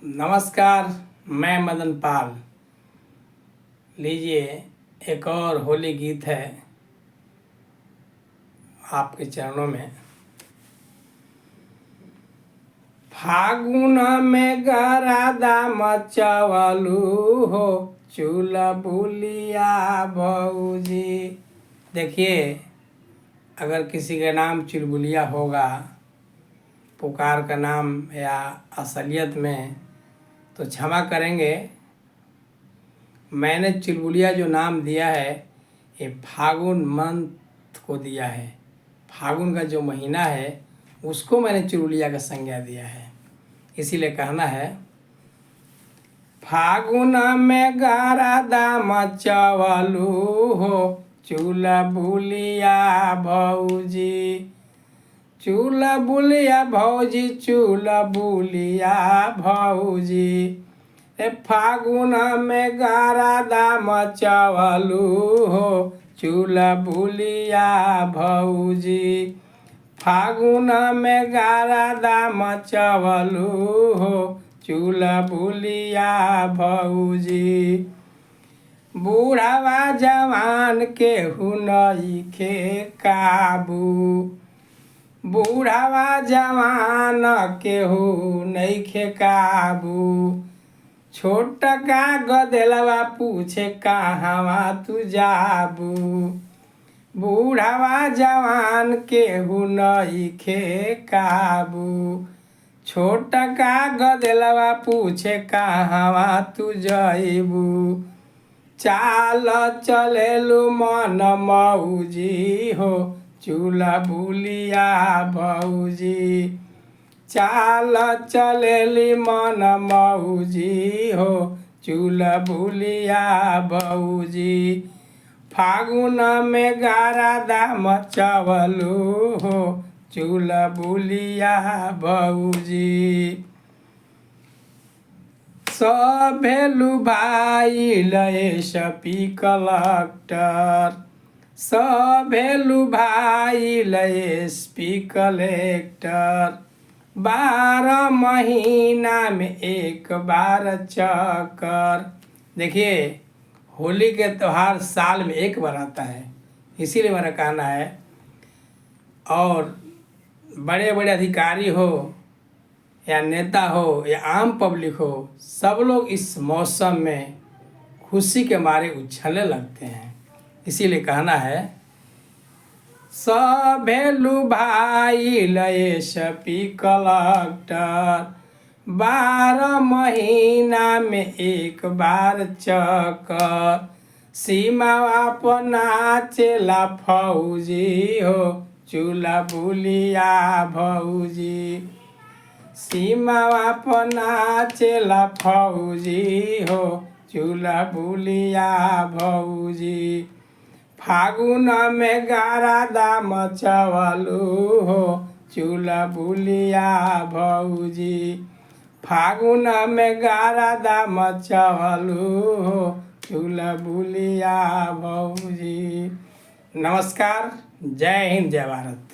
नमस्कार, मैं मदन पाल। लीजिए, एक और होली गीत है आपके चरणों में। फागुन में गरादा मचवलू हो, चूल्हा बुलिया भौजी। देखिए, अगर किसी का नाम चुलबुलिया होगा, पुकार का नाम या असलियत में, तो क्षमा करेंगे। मैंने चुलबुलिया जो नाम दिया है, ये फागुन मंथ को दिया है। फागुन का जो महीना है, उसको मैंने चुलबुलिया का संज्ञा दिया है। इसीलिए कहना है, फागुन में गरादा मचवलू हो, चूल्हा बुलिया भौजी। चूल्हा बुलिया भौजी, चूल्हा बुलिया भौजी। फागुन में गरादा मचवलू हो, चूल्हा बुलिया भौजी। फागुन में गरादा मचवलू हो, चूल्हा बुलिया भौजी। बूढ़ावा जवान केहू नइखे काबू, बूढ़ावा जवान केहू नइखे काबू। छोटका गदलवा पूछे कहवा तू जाबू, बूढ़ावा जवान केहू नइखे काबू। छोटका गदलवा पूछे कहवा तू जइबू। चाल चलेलू मन मौजी हो, चूल्हा बुलिया भौजी। चाल चलेली मन मौजी हो, चूल्हा बुलिया भौजी। फागुन में गरादा मचवलू हो, चूल्हा बुलिया भौजी। सभेलू भाई एसपी कलेक्टर, सभेलू भाई एसपी कलेक्टर। 12 महीना में एक बार चक्कर। देखिए, होली के त्यौहार साल में एक बार आता है, इसीलिए मेरा कहना है। और बड़े बड़े अधिकारी हो या नेता हो या आम पब्लिक हो, सब लोग इस मौसम में खुशी के मारे उछलने लगते हैं। इसीलिए कहना है, सभेलू भाई एसपी कलेक्टर। 12 महीना में एक बार चक्कर। सीमावा पर नाचेला फौजी हो, चूल्हा बुलिया भौजी। सीमावा पर नाचेला फौजी हो, चूल्हा बुलिया भौजी। फागुन में गरादा मचवलू हो, चूल्हा बुलिया भौजी। फागुन में गरादा मचवलू हो, चूल्हा बुलिया भौजी। नमस्कार, जय हिंद, जय भारत।